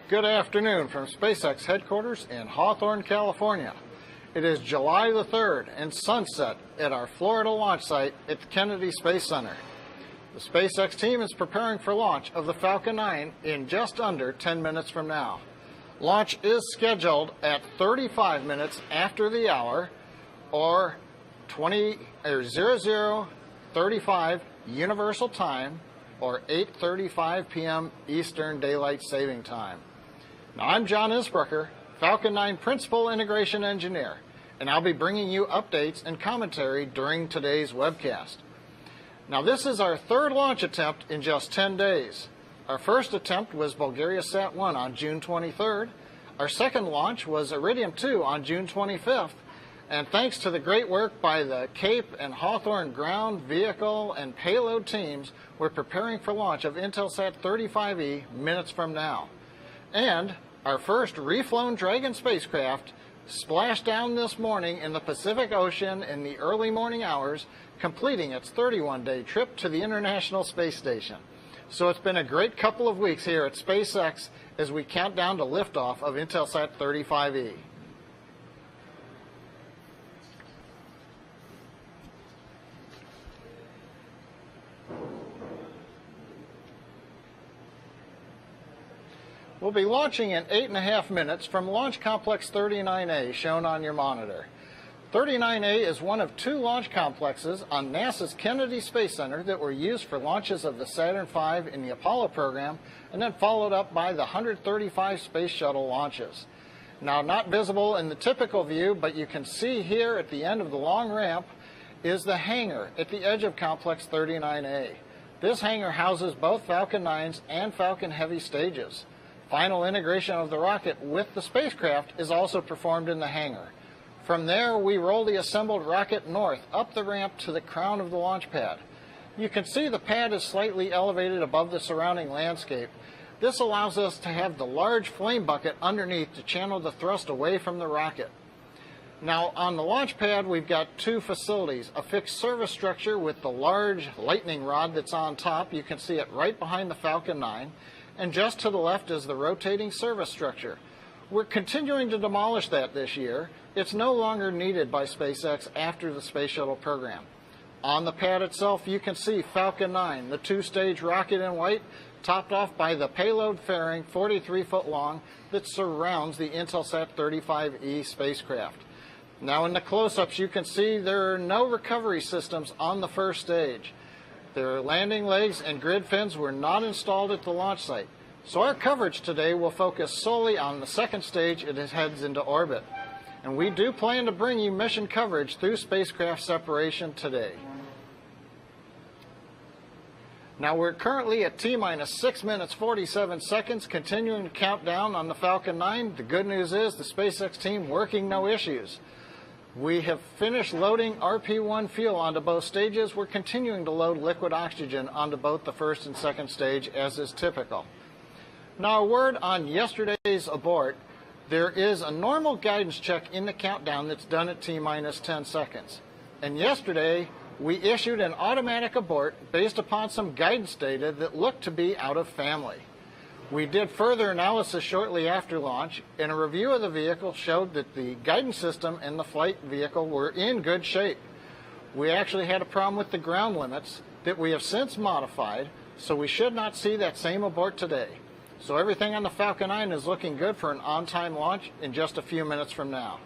Good afternoon from SpaceX headquarters in Hawthorne, California. It is July the 3rd and sunset at our Florida launch site at the Kennedy Space Center. The SpaceX team is preparing for launch of the Falcon 9 in just under 10 minutes from now. Launch is scheduled at 35 minutes after the hour, or 00:35 Universal Time, or 8:35 p.m. Eastern Daylight Saving Time. Now, I'm John Isbrucker, Falcon 9 Principal Integration Engineer, and I'll be bringing you updates and commentary during today's webcast. Now, this is our third launch attempt in just 10 days. Our first attempt was Bulgaria-Sat 1 on June 23rd. Our second launch was Iridium 2 on June 25th. And thanks to the great work by the Cape and Hawthorne ground, vehicle, and payload teams, we're preparing for launch of Intelsat 35e minutes from now. And our first reflown Dragon spacecraft splashed down this morning in the Pacific Ocean in the early morning hours, completing its 31-day trip to the International Space Station. So it's been a great couple of weeks here at SpaceX as we count down to liftoff of Intelsat 35e. We'll be launching in 8.5 minutes from Launch Complex 39A, shown on your monitor. 39A is one of two launch complexes on NASA's Kennedy Space Center that were used for launches of the Saturn V in the Apollo program, and then followed up by the 135 Space Shuttle launches. Now, not visible in the typical view, but you can see here at the end of the long ramp is the hangar at the edge of Complex 39A. This hangar houses both Falcon 9s and Falcon Heavy stages. Final integration of the rocket with the spacecraft is also performed in the hangar. From there, we roll the assembled rocket north up the ramp to the crown of the launch pad. You can see the pad is slightly elevated above the surrounding landscape. This allows us to have the large flame bucket underneath to channel the thrust away from the rocket. Now, on the launch pad, we've got two facilities: a fixed service structure with the large lightning rod that's on top. You can see it right behind the Falcon 9. And just to the left is the rotating service structure. We're continuing to demolish that this year. It's no longer needed by SpaceX after the Space Shuttle program. On the pad itself, you can see Falcon 9, the two-stage rocket in white, topped off by the payload fairing 43 foot long that surrounds the Intelsat 35e spacecraft. Now, in the close-ups, you can see there are no recovery systems on the first stage. Their landing legs and grid fins were not installed at the launch site. So our coverage today will focus solely on the second stage as it heads into orbit. And we do plan to bring you mission coverage through spacecraft separation today. Now, we're currently at T-minus 6 minutes 47 seconds, continuing to count down on the Falcon 9. The good news is the SpaceX team working no issues. We have finished loading RP-1 fuel onto both stages. We're continuing to load liquid oxygen onto both the first and second stage, as is typical. Now, a word on yesterday's abort. There is a normal guidance check in the countdown that's done at T-minus 10 seconds. And yesterday, we issued an automatic abort based upon some guidance data that looked to be out of family. We did further analysis shortly after launch, and a review of the vehicle showed that the guidance system and the flight vehicle were in good shape. We actually had a problem with the ground limits that we have since modified, so we should not see that same abort today. So everything on the Falcon 9 is looking good for an on-time launch in just a few minutes from now.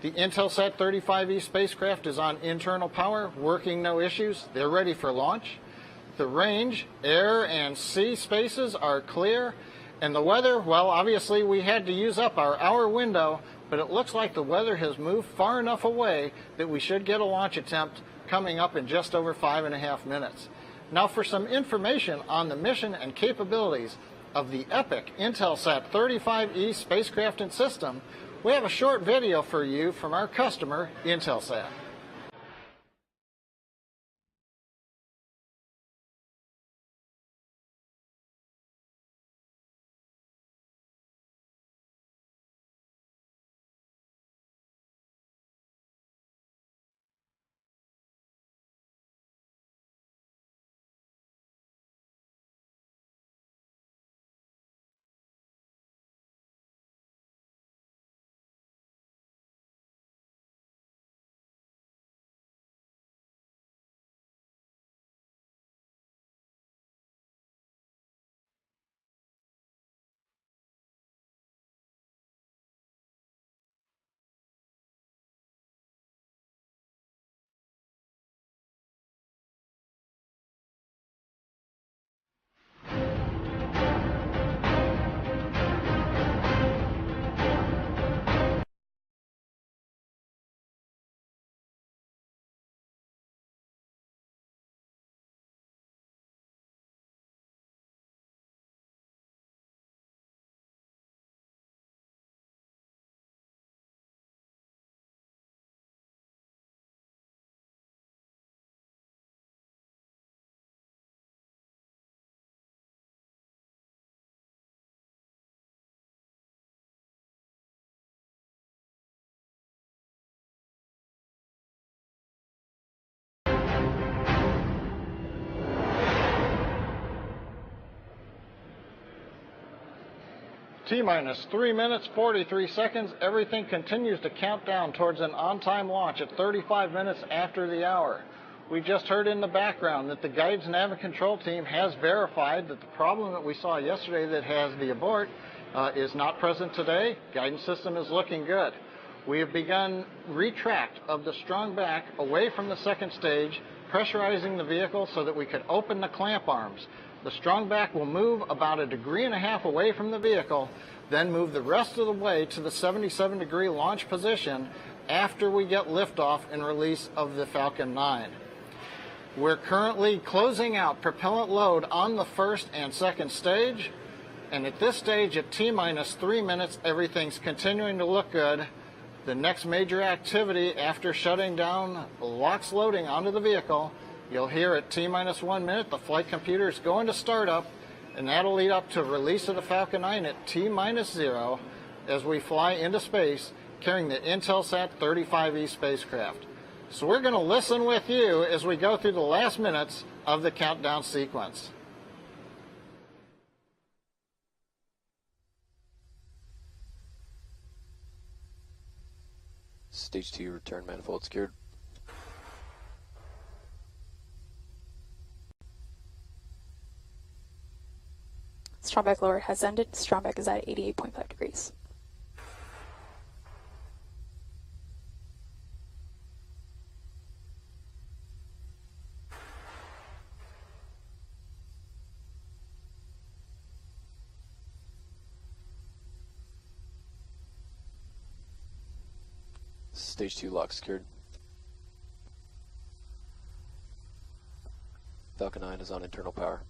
The Intelsat 35e spacecraft is on internal power, working no issues. They're ready for launch. The range, air, and sea spaces are clear. And the weather, well, obviously we had to use up our hour window, but it looks like the weather has moved far enough away that we should get a launch attempt coming up in just over 5.5 minutes. Now, for some information on the mission and capabilities of the epic Intelsat 35e spacecraft and system, we have a short video for you from our customer, Intelsat. T-minus 3 minutes, 43 seconds. Everything continues to count down towards an on-time launch at 35 minutes after the hour. We just heard in the background that the guidance nav and control team has verified that the problem that we saw yesterday that has the abort is not present today. Guidance system is looking good. We have begun retract of the strong back away from the second stage, pressurizing the vehicle so that we could open the clamp arms. The strong back will move about 1.5 degrees away from the vehicle, then move the rest of the way to the 77-degree launch position after we get liftoff and release of the Falcon 9. We're currently closing out propellant load on the first and second stage, and at this stage, at T-minus 3 minutes, everything's continuing to look good. The next major activity after shutting down LOX loading onto the vehicle, you'll hear at T-minus 1 minute, the flight computer is going to start up, and that'll lead up to release of the Falcon 9 at T-minus 0 as we fly into space carrying the Intelsat 35e spacecraft. So we're going to listen with you as we go through the last minutes of the countdown sequence. Stage 2 return manifold secured. Strongback lower has ended. Strongback is at 88.5 degrees. Stage 2 lock secured. Falcon 9 is on internal power.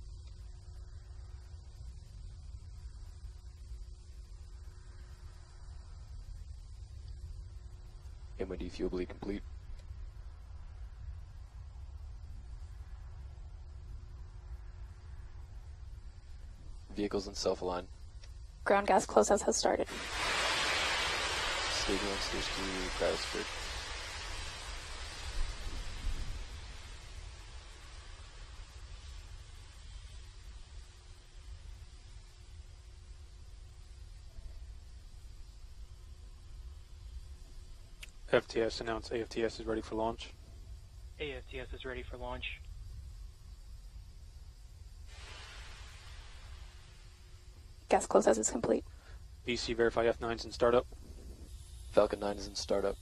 MOD fuel bleed complete. Vehicles in self-align. Ground gas closeout has started. Stage 1, Stage 2, cryo secured. FTS announced AFTS is ready for launch. AFTS is ready for launch. Gas closeout is complete. BC verify F9's in startup. Falcon 9 is in startup.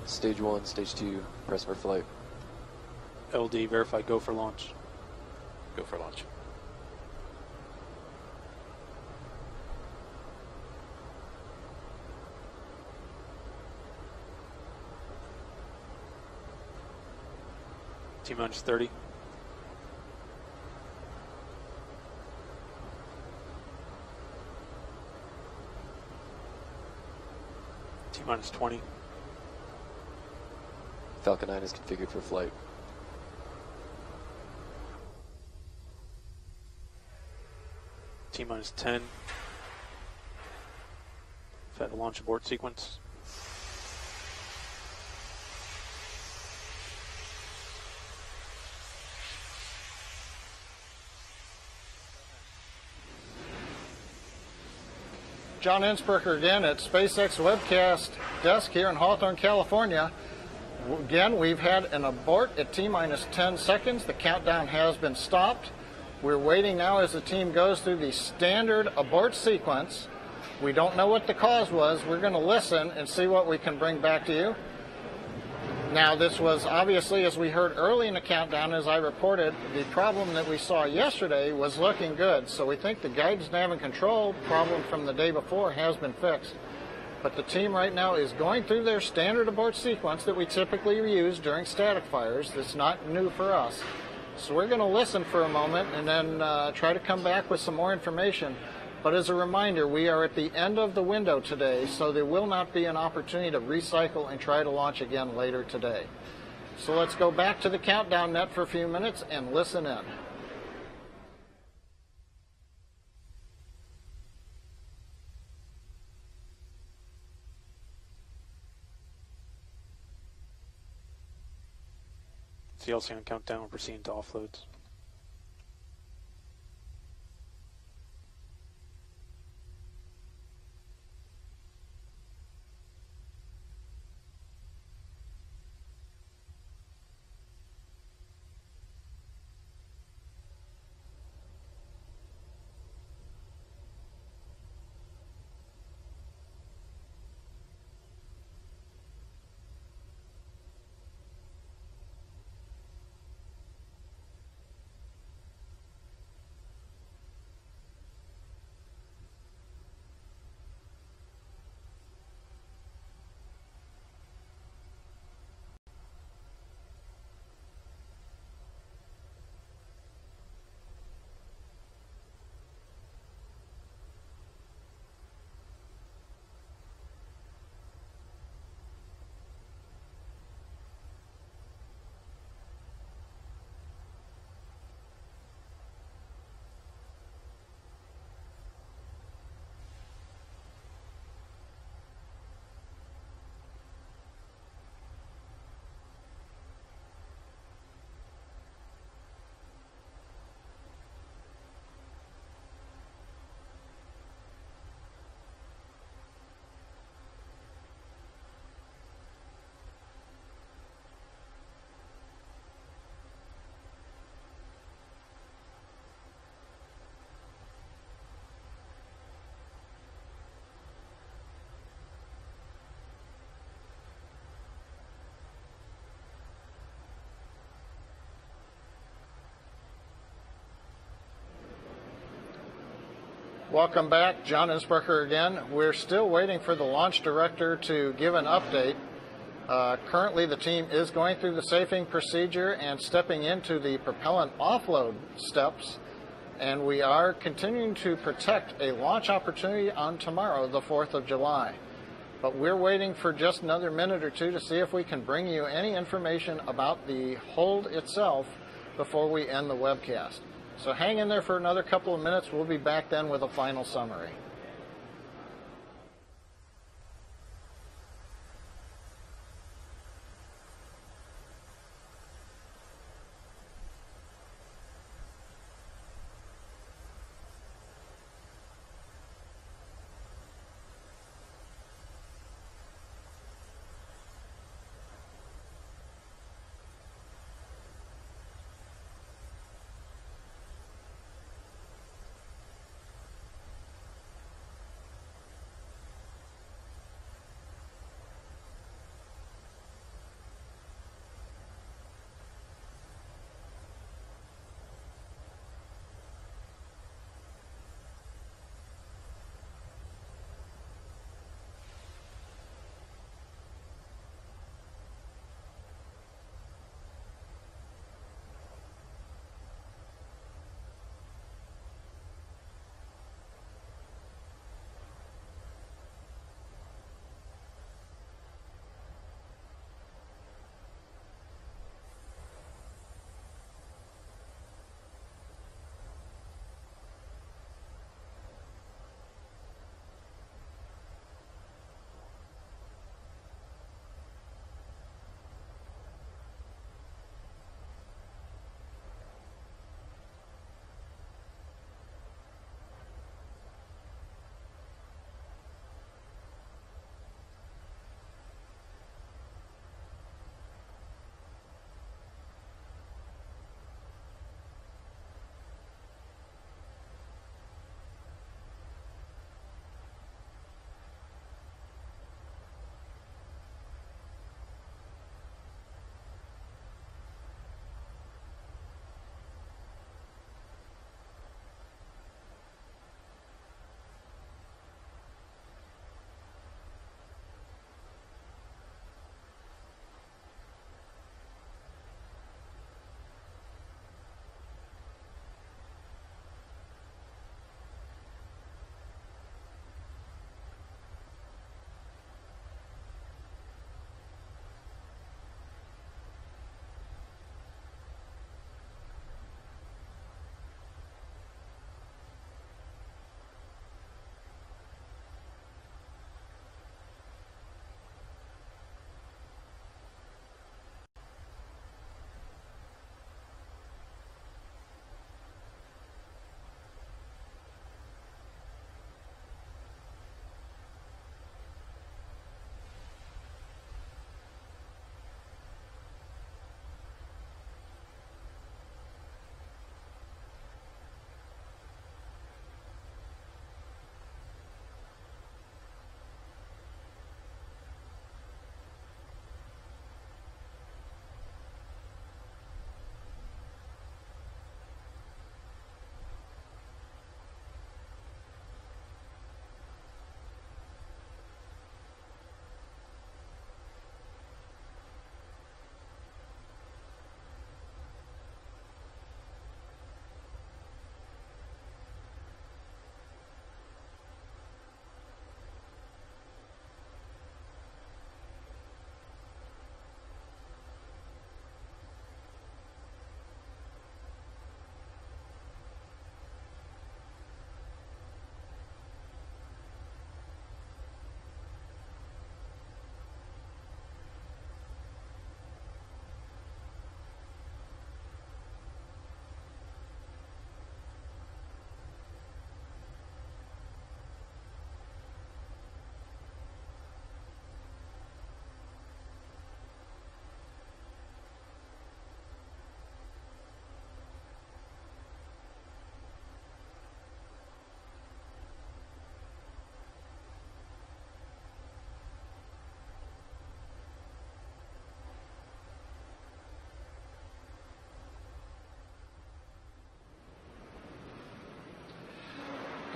Stage 1, Stage 2, press for flight. LD verify go for launch. Go for launch. T-minus 30. T-minus 20. Falcon 9 is configured for flight. T-minus 10. Set a launch abort sequence. John Innsbrucker again at SpaceX webcast desk here in Hawthorne, California. Again, we've had an abort at T-minus 10 seconds. The countdown has been stopped. We're waiting now as the team goes through the standard abort sequence. We don't know what the cause was. We're going to listen and see what we can bring back to you. Now, this was obviously, as we heard early in the countdown, as I reported, the problem that we saw yesterday was looking good. So we think the guidance nav and control problem from the day before has been fixed. But the team right now is going through their standard abort sequence that we typically use during static fires. That's not new for us. So we're going to listen for a moment and then try to come back with some more information. But as a reminder, we are at the end of the window today, so there will not be an opportunity to recycle and try to launch again later today. So let's go back to the countdown net for a few minutes and listen in. CLC on countdown, we're proceeding to offloads. Welcome back, John Innsbrucker again. We're still waiting for the launch director to give an update. Currently, the team is going through the safing procedure and stepping into the propellant offload steps, and we are continuing to protect a launch opportunity on tomorrow, the 4th of July. But we're waiting for just another minute or two to see if we can bring you any information about the hold itself before we end the webcast. So hang in there for another couple of minutes. We'll be back then with a final summary.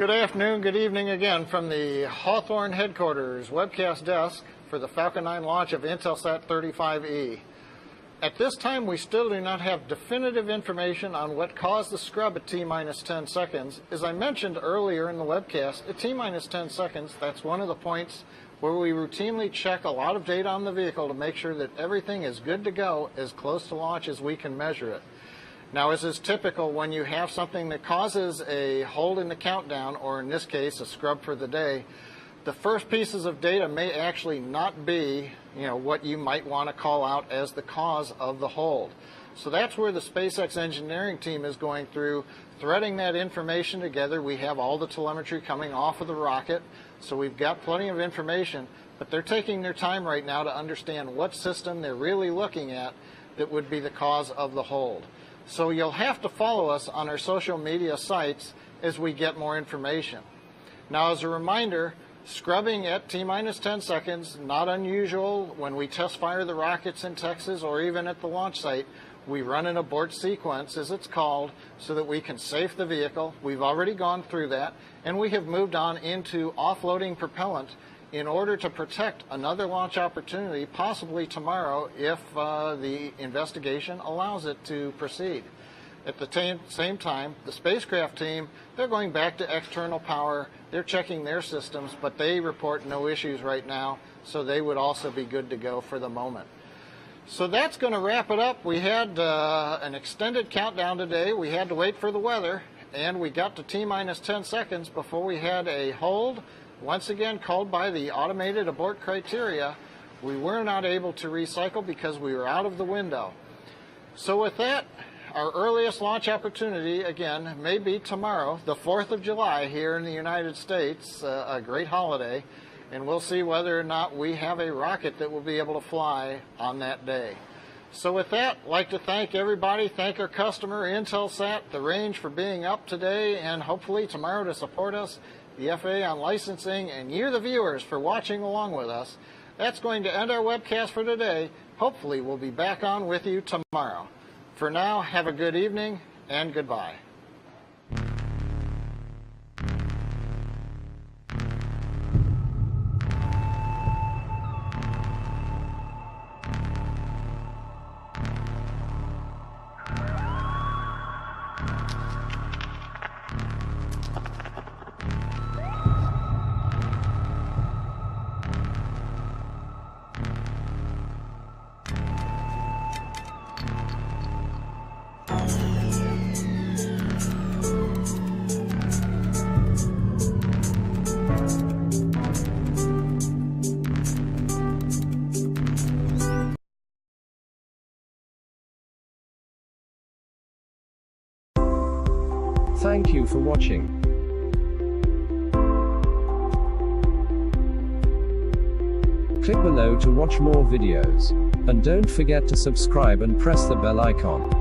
Good afternoon, good evening again from the Hawthorne headquarters webcast desk for the Falcon 9 launch of Intelsat 35e. At this time, we still do not have definitive information on what caused the scrub at T-minus 10 seconds. As I mentioned earlier in the webcast, at T-minus 10 seconds, that's one of the points where we routinely check a lot of data on the vehicle to make sure that everything is good to go as close to launch as we can measure it. Now, as is typical, when you have something that causes a hold in the countdown, or in this case, a scrub for the day, the first pieces of data may actually not be, what you might want to call out as the cause of the hold. So that's where the SpaceX engineering team is going through, threading that information together. We have all the telemetry coming off of the rocket, so we've got plenty of information, but they're taking their time right now to understand what system they're really looking at that would be the cause of the hold. So you'll have to follow us on our social media sites as we get more information. Now, as a reminder, scrubbing at T-minus 10 seconds, not unusual. When we test fire the rockets in Texas or even at the launch site, we run an abort sequence, as it's called, so that we can safe the vehicle. We've already gone through that, and we have moved on into offloading propellant in order to protect another launch opportunity, possibly tomorrow, if the investigation allows it to proceed. At the same time, the spacecraft team, they're going back to external power. They're checking their systems, but they report no issues right now, so they would also be good to go for the moment. So that's going to wrap it up. We had an extended countdown today. We had to wait for the weather, and we got to T-minus 10 seconds before we had a hold. Once again, called by the automated abort criteria. We were not able to recycle because we were out of the window. So with that, our earliest launch opportunity, again, may be tomorrow, the 4th of July here in the United States, a great holiday, and we'll see whether or not we have a rocket that will be able to fly on that day. So with that, I'd like to thank everybody, thank our customer, Intelsat, the range for being up today, and hopefully tomorrow to support us, the FAA on licensing, and you, the viewers, for watching along with us. That's going to end our webcast for today. Hopefully we'll be back on with you tomorrow. For now, have a good evening, and goodbye. Thank you for watching. Click below to watch more videos. And don't forget to subscribe and press the bell icon.